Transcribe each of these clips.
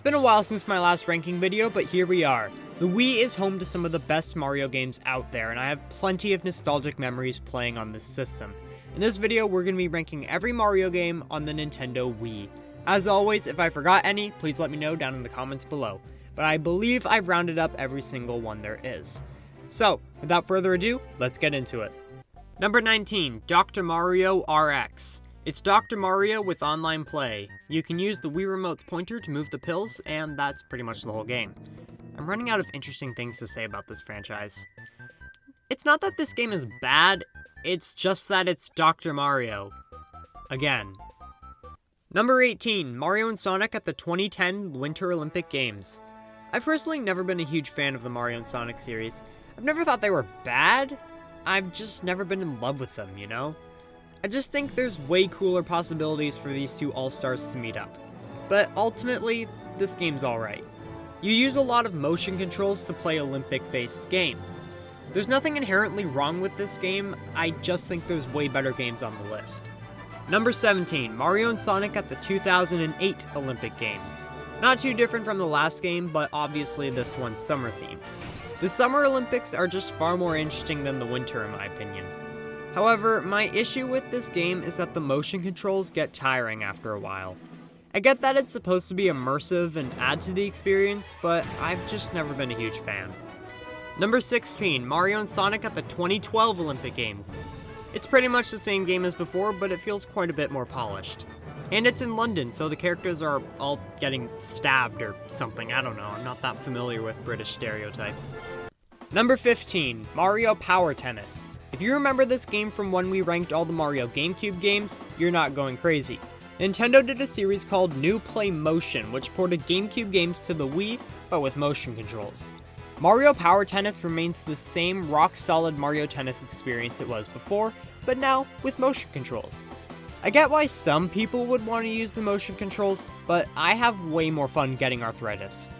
been a while since my last ranking video, but here we are. The Wii is home to some of the best Mario games out there, and I have plenty of nostalgic memories playing on this system. In this video, we're going to be ranking every Mario game on the Nintendo Wii. As always, if I forgot any, please let me know down in the comments below. But I believe I've rounded up every single one there is. So, without further ado, let's get into it. Number 19, Dr. Mario RX. It's Dr. Mario with online play. You can use the Wii Remote's pointer to move the pills, and that's pretty much the whole game. I'm running out of interesting things to say about this franchise. It's not that this game is bad, it's just that it's Dr. Mario. Again. Number 18, Mario and Sonic at the 2010 Winter Olympic Games. I've personally never been a huge fan of the Mario and Sonic series. I've never thought they were bad, I've just never been in love with them, you know? I just think there's way cooler possibilities for these two all-stars to meet up. But ultimately, this game's alright. You use a lot of motion controls to play Olympic-based games. There's nothing inherently wrong with this game, I just think there's way better games on the list. Number 17, Mario and Sonic at the 2008 Olympic Games. Not too different from the last game, but obviously this one's summer themed. The Summer Olympics are just far more interesting than the winter in my opinion. However, my issue with this game is that the motion controls get tiring after a while. I get that it's supposed to be immersive and add to the experience, but I've just never been a huge fan. Number 16, Mario and Sonic at the 2012 Olympic Games. It's pretty much the same game as before, but it feels quite a bit more polished. And it's in London, so the characters are all getting stabbed or something, I don't know, I'm not that familiar with British stereotypes. Number 15, Mario Power Tennis. If you remember this game from when we ranked all the Mario GameCube games, you're not going crazy. Nintendo did a series called New Play Motion, which ported GameCube games to the Wii, but with motion controls. Mario Power Tennis remains the same rock-solid Mario Tennis experience it was before, but now with motion controls. I get why some people would want to use the motion controls, but I have way more fun getting arthritis.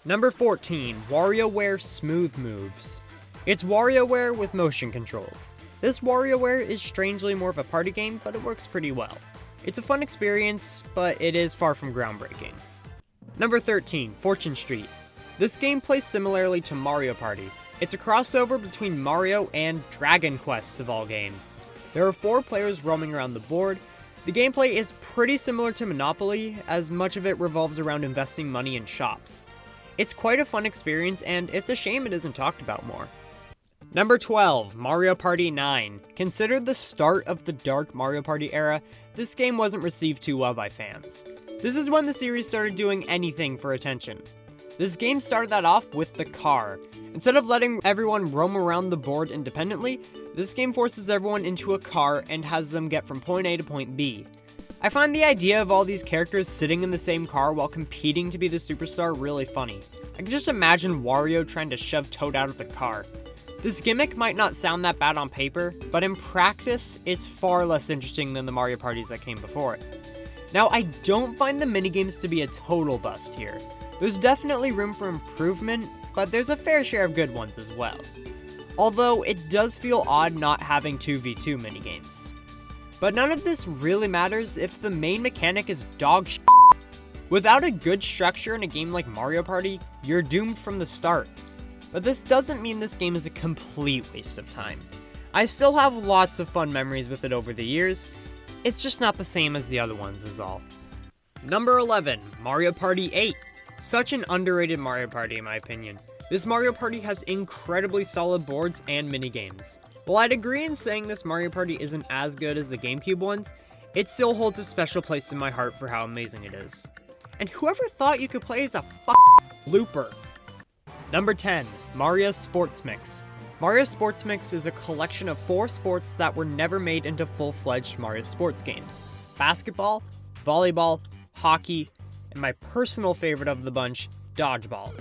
Number 14, WarioWare Smooth Moves. It's WarioWare with motion controls. This WarioWare is strangely more of a party game, but it works pretty well. It's a fun experience, but it is far from groundbreaking. Number 13, Fortune Street. This game plays similarly to Mario Party. It's a crossover between Mario and Dragon Quest of all games. There are 4 players roaming around the board. The gameplay is pretty similar to Monopoly, as much of it revolves around investing money in shops. It's quite a fun experience, and it's a shame it isn't talked about more. Number 12, Mario Party 9. Considered the start of the dark Mario Party era, this game wasn't received too well by fans. This is when the series started doing anything for attention. This game started that off with the car. Instead of letting everyone roam around the board independently, this game forces everyone into a car and has them get from point A to point B. I find the idea of all these characters sitting in the same car while competing to be the superstar really funny. I can just imagine Wario trying to shove Toad out of the car. This gimmick might not sound that bad on paper, but in practice, it's far less interesting than the Mario parties that came before it. Now, I don't find the minigames to be a total bust here. There's definitely room for improvement, but there's a fair share of good ones as well. Although, it does feel odd not having 2v2 minigames. But none of this really matters if the main mechanic is dog shit. Without a good structure in a game like Mario Party, you're doomed from the start. But this doesn't mean this game is a complete waste of time. I still have lots of fun memories with it over the years, it's just not the same as the other ones is all. Number 11, Mario Party 8. Such an underrated Mario Party in my opinion. This Mario Party has incredibly solid boards and minigames. While I'd agree in saying this Mario Party isn't as good as the GameCube ones, it still holds a special place in my heart for how amazing it is. And whoever thought you could play as a looper? Number 10, Mario Sports Mix. Mario Sports Mix is a collection of 4 sports that were never made into full-fledged Mario sports games. Basketball, volleyball, hockey, and my personal favorite of the bunch, dodgeball.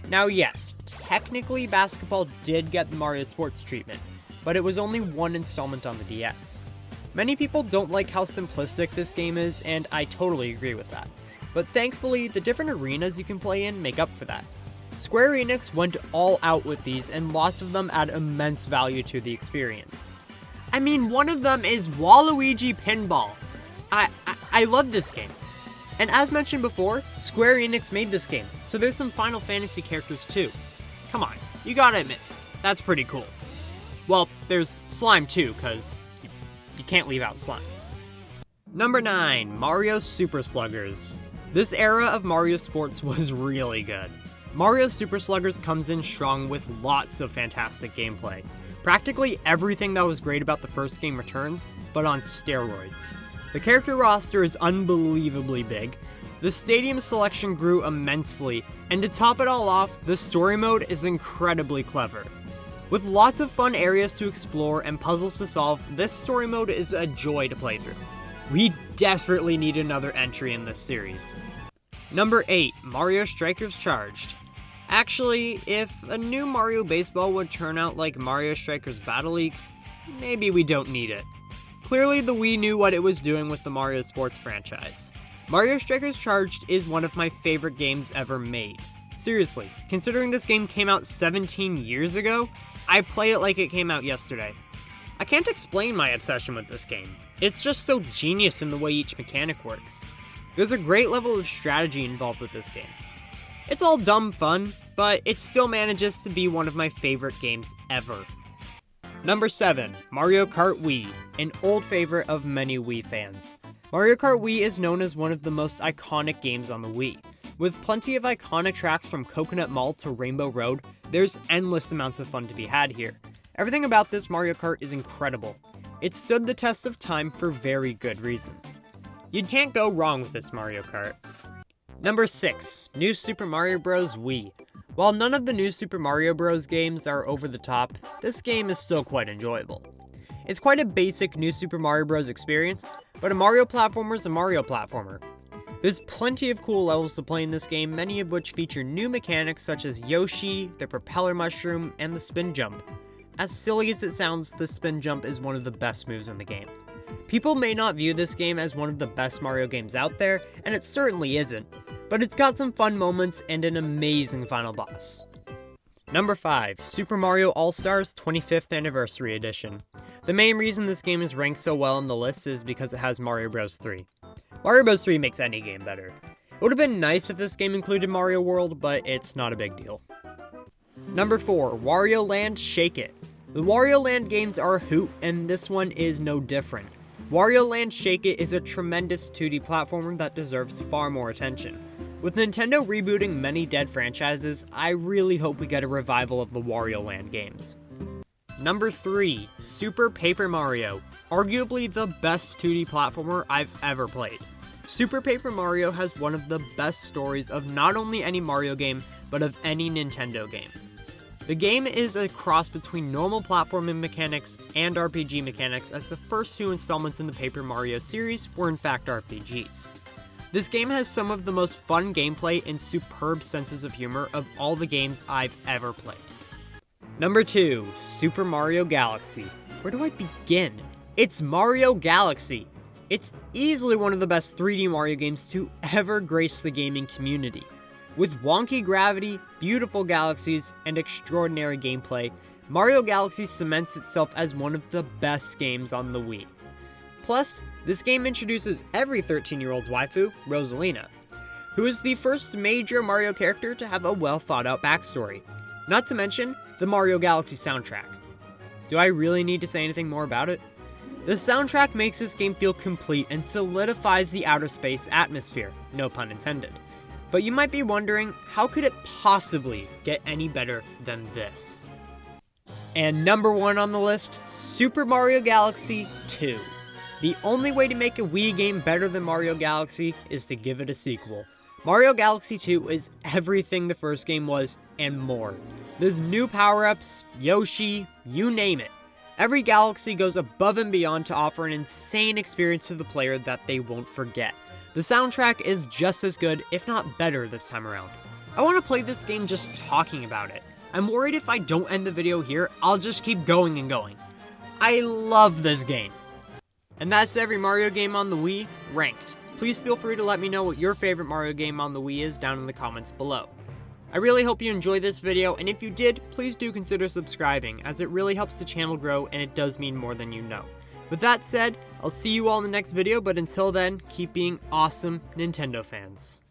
Now yes, technically basketball did get the Mario Sports treatment, but it was only one installment on the DS. Many people don't like how simplistic this game is, and I totally agree with that. But thankfully, the different arenas you can play in make up for that. Square Enix went all out with these, and lots of them add immense value to the experience. I mean, one of them is Waluigi Pinball. I love this game. And as mentioned before, Square Enix made this game, so there's some Final Fantasy characters too. Come on, you gotta admit, that's pretty cool. Well, there's Slime too, cause you can't leave out Slime. Number 9, Mario Super Sluggers. This era of Mario Sports was really good. Mario Super Sluggers comes in strong with lots of fantastic gameplay. Practically everything that was great about the first game returns, but on steroids. The character roster is unbelievably big, the stadium selection grew immensely, and to top it all off, the story mode is incredibly clever. With lots of fun areas to explore and puzzles to solve, this story mode is a joy to play through. We desperately need another entry in this series. Number 8, Mario Strikers Charged. Actually, if a new Mario Baseball would turn out like Mario Strikers Battle League, maybe we don't need it. Clearly the Wii knew what it was doing with the Mario Sports franchise. Mario Strikers Charged is one of my favorite games ever made. Seriously, considering this game came out 17 years ago, I play it like it came out yesterday. I can't explain my obsession with this game. It's just so genius in the way each mechanic works. There's a great level of strategy involved with this game. It's all dumb fun, but it still manages to be one of my favorite games ever. Number 7, Mario Kart Wii, an old favorite of many Wii fans. Mario Kart Wii is known as one of the most iconic games on the Wii. With plenty of iconic tracks from Coconut Mall to Rainbow Road, there's endless amounts of fun to be had here. Everything about this Mario Kart is incredible. It stood the test of time for very good reasons. You can't go wrong with this Mario Kart. Number 6, New Super Mario Bros. Wii. While none of the New Super Mario Bros. Games are over the top, this game is still quite enjoyable. It's quite a basic New Super Mario Bros. Experience, but a Mario platformer is a Mario platformer. There's plenty of cool levels to play in this game, many of which feature new mechanics such as Yoshi, the propeller mushroom, and the spin jump. As silly as it sounds, the spin jump is one of the best moves in the game. People may not view this game as one of the best Mario games out there, and it certainly isn't, but it's got some fun moments and an amazing final boss. Number 5, Super Mario All-Stars 25th Anniversary Edition. The main reason this game is ranked so well on the list is because it has Mario Bros. 3. Mario Bros. 3 makes any game better. It would have been nice if this game included Mario World, but it's not a big deal. Number 4, Wario Land Shake It. The Wario Land games are a hoot, and this one is no different. Wario Land Shake It is a tremendous 2D platformer that deserves far more attention. With Nintendo rebooting many dead franchises, I really hope we get a revival of the Wario Land games. Number 3, Super Paper Mario, arguably the best 2D platformer I've ever played. Super Paper Mario has one of the best stories of not only any Mario game, but of any Nintendo game. The game is a cross between normal platforming mechanics and RPG mechanics, as the first 2 installments in the Paper Mario series were in fact RPGs. This game has some of the most fun gameplay and superb senses of humor of all the games I've ever played. Number 2, Super Mario Galaxy. Where do I begin? It's Mario Galaxy. It's easily one of the best 3D Mario games to ever grace the gaming community. With wonky gravity, beautiful galaxies, and extraordinary gameplay, Mario Galaxy cements itself as one of the best games on the Wii. Plus, this game introduces every 13-year-old's waifu, Rosalina, who is the first major Mario character to have a well-thought-out backstory. Not to mention, the Mario Galaxy soundtrack. Do I really need to say anything more about it? The soundtrack makes this game feel complete and solidifies the outer space atmosphere, no pun intended. But you might be wondering, how could it possibly get any better than this? And number 1 on the list, Super Mario Galaxy 2. The only way to make a Wii game better than Mario Galaxy is to give it a sequel. Mario Galaxy 2 is everything the first game was, and more. There's new power-ups, Yoshi, you name it. Every galaxy goes above and beyond to offer an insane experience to the player that they won't forget. The soundtrack is just as good, if not better this time around. I want to play this game just talking about it. I'm worried if I don't end the video here, I'll just keep going and going. I love this game. And that's every Mario game on the Wii ranked. Please feel free to let me know what your favorite Mario game on the Wii is down in the comments below. I really hope you enjoyed this video, and if you did, please do consider subscribing, as it really helps the channel grow and it does mean more than you know. With that said, I'll see you all in the next video, but until then, keep being awesome Nintendo fans.